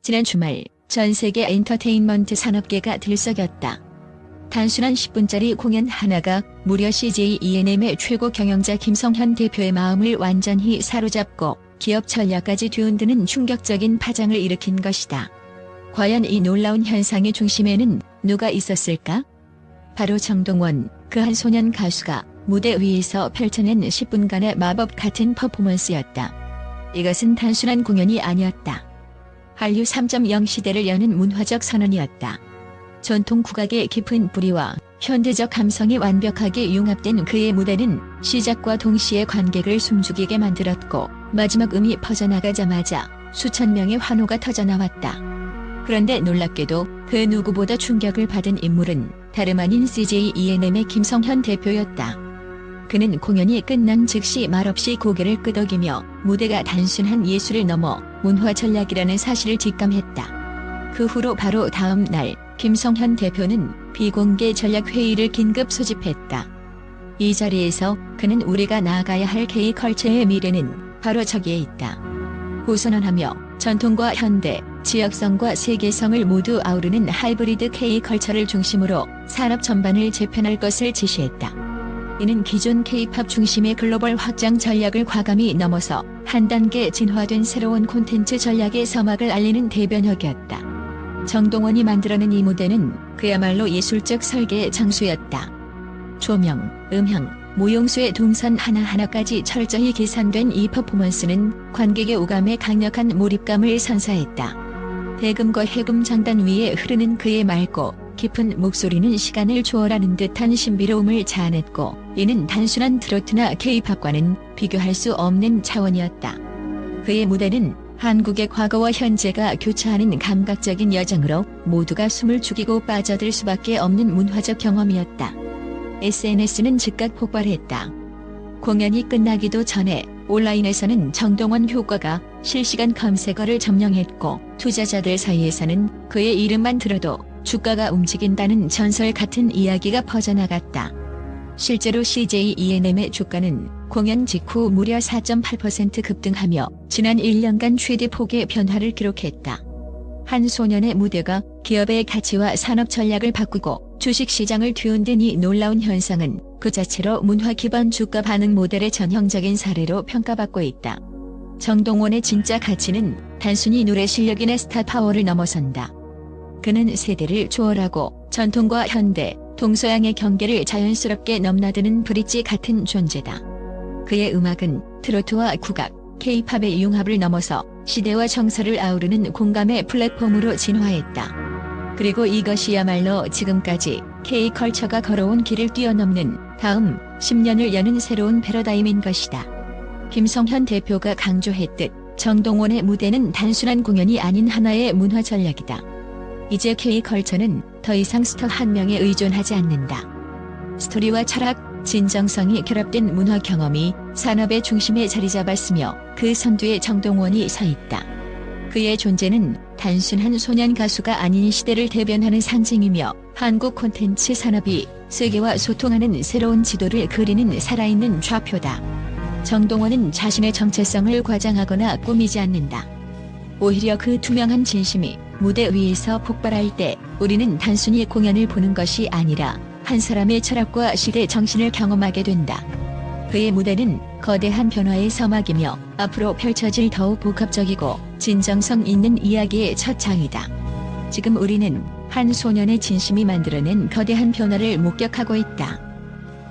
지난 주말 전 세계 엔터테인먼트 산업계가 들썩였다. 단순한 10분짜리 공연 하나가 무려 CJ E&M의 최고 경영자 김성현 대표의 마음을 완전히 사로잡고 기업 전략까지 뒤흔드는 충격적인 파장을 일으킨 것이다. 과연 이 놀라운 현상의 중심에는 누가 있었을까? 바로 정동원, 그 한 소년 가수가 무대 위에서 펼쳐낸 10분간의 마법 같은 퍼포먼스였다. 이것은 단순한 공연이 아니었다. 한류 3.0 시대를 여는 문화적 선언이었다. 전통 국악의 깊은 뿌리와 현대적 감성이 완벽하게 융합된 그의 무대는 시작과 동시에 관객을 숨죽이게 만들었고, 마지막 음이 퍼져나가자마자 수천 명의 환호가 터져나왔다. 그런데 놀랍게도 그 누구보다 충격을 받은 인물은 다름 아닌 CJ E&M의 김성현 대표였다. 그는 공연이 끝난 즉시 말없이 고개를 끄덕이며 무대가 단순한 예술을 넘어 문화 전략이라는 사실을 직감했다. 그 후로 바로 다음 날 김성현 대표는 비공개 전략회의를 긴급 소집했다. 이 자리에서 그는 우리가 나아가야 할 K컬처의 미래는 바로 저기에 있다. 고선언하며 전통과 현대, 지역성과 세계성을 모두 아우르는 하이브리드 K컬처를 중심으로 산업 전반을 재편할 것을 지시했다. 이는 기존 K-팝 중심의 글로벌 확장 전략을 과감히 넘어서 한 단계 진화된 새로운 콘텐츠 전략의 서막을 알리는 대변혁이었다. 정동원이 만들어낸 이 무대는 그야말로 예술적 설계의 장수였다. 조명, 음향, 무용수의 동선 하나하나까지 철저히 계산된 이 퍼포먼스는 관객의 오감에 강력한 몰입감을 선사했다. 대금과 해금 장단 위에 흐르는 그의 맑고 깊은 목소리는 시간을 초월하는 듯한 신비로움을 자아냈고, 이는 단순한 트로트나 K-팝과는 비교할 수 없는 차원이었다. 그의 무대는 한국의 과거와 현재가 교차하는 감각적인 여정으로 모두가 숨을 죽이고 빠져들 수밖에 없는 문화적 경험이었다. SNS는 즉각 폭발했다. 공연이 끝나기도 전에 온라인에서는 정동원 효과가 실시간 검색어를 점령했고, 투자자들 사이에서는 그의 이름만 들어도 주가가 움직인다는 전설 같은 이야기가 퍼져나갔다. 실제로 CJ E&M의 주가는 공연 직후 무려 4.8% 급등하며 지난 1년간 최대 폭의 변화를 기록했다. 한 소년의 무대가 기업의 가치와 산업 전략을 바꾸고 주식시장을 뒤흔든 이 놀라운 현상은 그 자체로 문화 기반 주가 반응 모델의 전형적인 사례로 평가받고 있다. 정동원의 진짜 가치는 단순히 노래 실력이나 스타 파워를 넘어선다. 그는 세대를 초월하고 전통과 현대, 동서양의 경계를 자연스럽게 넘나드는 브릿지 같은 존재다. 그의 음악은 트로트와 국악, K-팝의 융합을 넘어서 시대와 정서를 아우르는 공감의 플랫폼으로 진화했다. 그리고 이것이야말로 지금까지 K컬처가 걸어온 길을 뛰어넘는 다음 10년을 여는 새로운 패러다임인 것이다. 김성현 대표가 강조했듯 정동원의 무대는 단순한 공연이 아닌 하나의 문화 전략이다. 이제 K컬처는 더 이상 스타 한 명에 의존하지 않는다. 스토리와 철학, 진정성이 결합된 문화 경험이 산업의 중심에 자리 잡았으며 그 선두에 정동원이 서 있다. 그의 존재는 단순한 소년 가수가 아닌 시대를 대변하는 상징이며 한국 콘텐츠 산업이 세계와 소통하는 새로운 지도를 그리는 살아있는 좌표다. 정동원은 자신의 정체성을 과장하거나 꾸미지 않는다. 오히려 그 투명한 진심이 무대 위에서 폭발할 때 우리는 단순히 공연을 보는 것이 아니라 한 사람의 철학과 시대 정신을 경험하게 된다. 그의 무대는 거대한 변화의 서막이며 앞으로 펼쳐질 더욱 복합적이고 진정성 있는 이야기의 첫 장이다. 지금 우리는 한 소년의 진심이 만들어낸 거대한 변화를 목격하고 있다.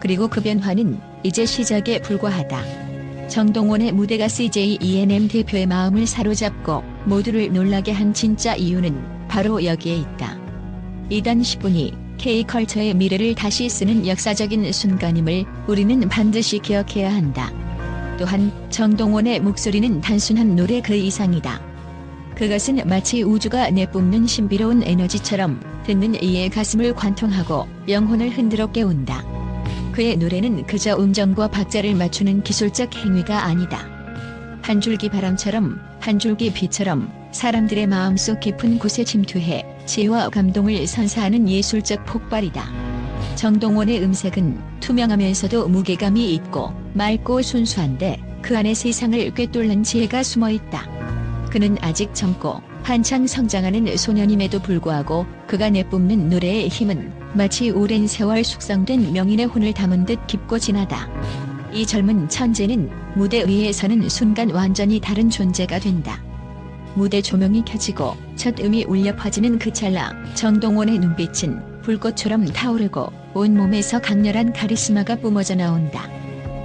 그리고 그 변화는 이제 시작에 불과하다. 정동원의 무대가 CJ E&M 대표의 마음을 사로잡고 모두를 놀라게 한 진짜 이유는 바로 여기에 있다. 이단 10분이 K컬처의 미래를 다시 쓰는 역사적인 순간임을 우리는 반드시 기억해야 한다. 또한 정동원의 목소리는 단순한 노래 그 이상이다. 그것은 마치 우주가 내뿜는 신비로운 에너지처럼 듣는 이의 가슴을 관통하고 영혼을 흔들어 깨운다. 그의 노래는 그저 음정과 박자를 맞추는 기술적 행위가 아니다. 한 줄기 바람처럼, 한 줄기 빛처럼 사람들의 마음속 깊은 곳에 침투해 지혜와 감동을 선사하는 예술적 폭발이다. 정동원의 음색은 투명하면서도 무게감이 있고 맑고 순수한데 그 안에 세상을 꿰뚫는 지혜가 숨어있다. 그는 아직 젊고 한창 성장하는 소년임에도 불구하고 그가 내뿜는 노래의 힘은 마치 오랜 세월 숙성된 명인의 혼을 담은 듯 깊고 진하다. 이 젊은 천재는 무대 위에 서는 순간 완전히 다른 존재가 된다. 무대 조명이 켜지고 첫 음이 울려 퍼지는 그 찰나 정동원의 눈빛은 불꽃처럼 타오르고 온몸에서 강렬한 카리스마가 뿜어져 나온다.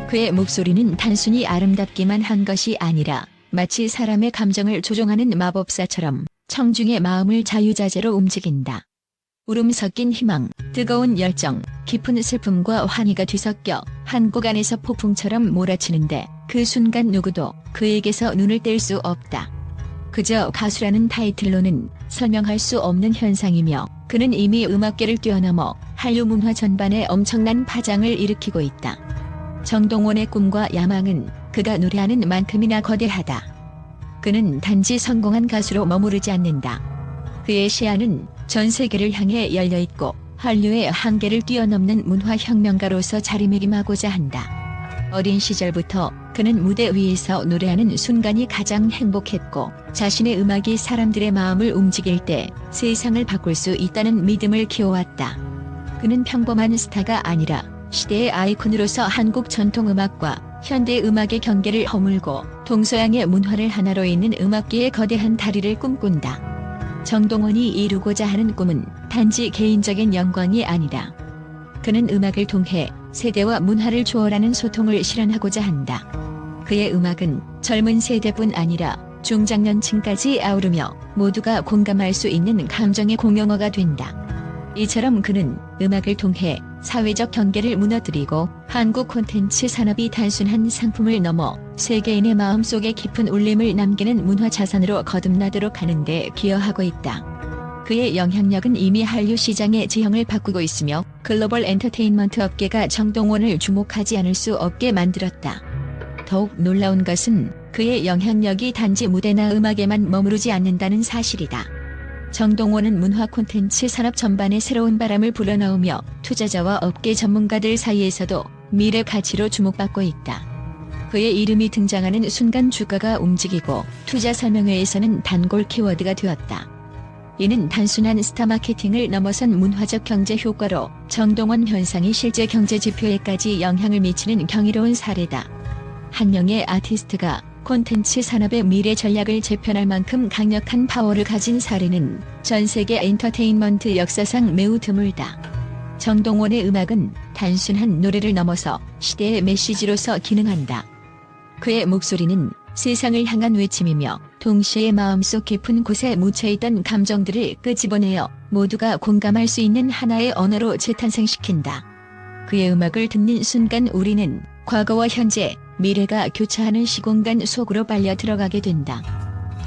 그의 목소리는 단순히 아름답기만 한 것이 아니라 마치 사람의 감정을 조종하는 마법사처럼 청중의 마음을 자유자재로 움직인다. 울음 섞인 희망, 뜨거운 열정, 깊은 슬픔과 환희가 뒤섞여 한 곡 안에서 폭풍처럼 몰아치는데 그 순간 누구도 그에게서 눈을 뗄 수 없다. 그저 가수라는 타이틀로는 설명할 수 없는 현상이며 그는 이미 음악계를 뛰어넘어 한류 문화 전반에 엄청난 파장을 일으키고 있다. 정동원의 꿈과 야망은 그가 노래하는 만큼이나 거대하다. 그는 단지 성공한 가수로 머무르지 않는다. 그의 시야는 전 세계를 향해 열려있고 한류의 한계를 뛰어넘는 문화혁명가로서 자리매김하고자 한다. 어린 시절부터 그는 무대 위에서 노래하는 순간이 가장 행복했고 자신의 음악이 사람들의 마음을 움직일 때 세상을 바꿀 수 있다는 믿음을 키워왔다. 그는 평범한 스타가 아니라 시대의 아이콘으로서 한국 전통음악과 현대음악의 경계를 허물고 동서양의 문화를 하나로 잇는 음악계의 거대한 다리를 꿈꾼다. 정동원이 이루고자 하는 꿈은 단지 개인적인 영광이 아니라 그는 음악을 통해 세대와 문화를 초월하는 소통을 실현하고자 한다. 그의 음악은 젊은 세대뿐 아니라 중장년층까지 아우르며 모두가 공감할 수 있는 감정의 공용어가 된다. 이처럼 그는 음악을 통해 사회적 경계를 무너뜨리고 한국 콘텐츠 산업이 단순한 상품을 넘어 세계인의 마음속에 깊은 울림을 남기는 문화 자산으로 거듭나도록 하는 데 기여하고 있다. 그의 영향력은 이미 한류 시장의 지형을 바꾸고 있으며 글로벌 엔터테인먼트 업계가 정동원을 주목하지 않을 수 없게 만들었다. 더욱 놀라운 것은 그의 영향력이 단지 무대나 음악에만 머무르지 않는다는 사실이다. 정동원은 문화 콘텐츠 산업 전반에 새로운 바람을 불어넣으며 투자자와 업계 전문가들 사이에서도 미래 가치로 주목받고 있다. 그의 이름이 등장하는 순간 주가가 움직이고 투자 설명회에서는 단골 키워드가 되었다. 이는 단순한 스타 마케팅을 넘어선 문화적 경제 효과로 정동원 현상이 실제 경제 지표에까지 영향을 미치는 경이로운 사례다. 한 명의 아티스트가 콘텐츠 산업의 미래 전략을 재편할 만큼 강력한 파워를 가진 사례는 전 세계 엔터테인먼트 역사상 매우 드물다. 정동원의 음악은 단순한 노래를 넘어서 시대의 메시지로서 기능한다. 그의 목소리는 세상을 향한 외침이며 동시에 마음속 깊은 곳에 묻혀있던 감정들을 끄집어내어 모두가 공감할 수 있는 하나의 언어로 재탄생시킨다. 그의 음악을 듣는 순간 우리는 과거와 현재, 미래가 교차하는 시공간 속으로 빨려 들어가게 된다.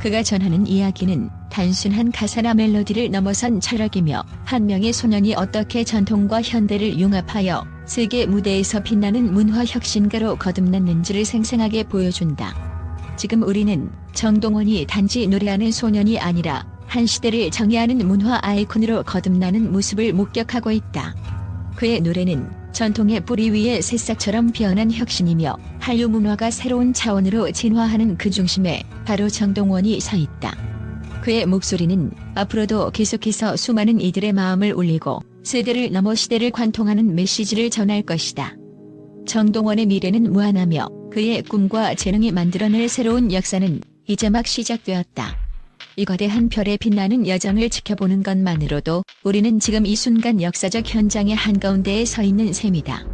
그가 전하는 이야기는 단순한 가사나 멜로디를 넘어선 철학이며 한 명의 소년이 어떻게 전통과 현대를 융합하여 세계 무대에서 빛나는 문화 혁신가로 거듭났는지를 생생하게 보여준다. 지금 우리는 정동원이 단지 노래하는 소년이 아니라 한 시대를 정의하는 문화 아이콘으로 거듭나는 모습을 목격하고 있다. 그의 노래는 전통의 뿌리 위에 새싹처럼 피어난 혁신이며 한류 문화가 새로운 차원으로 진화하는 그 중심에 바로 정동원이 서 있다. 그의 목소리는 앞으로도 계속해서 수많은 이들의 마음을 울리고 세대를 넘어 시대를 관통하는 메시지를 전할 것이다. 정동원의 미래는 무한하며 그의 꿈과 재능이 만들어낼 새로운 역사는 이제 막 시작되었다. 이 거대한 별에 빛나는 여정을 지켜보는 것만으로도 우리는 지금 이 순간 역사적 현장의 한가운데에 서 있는 셈이다.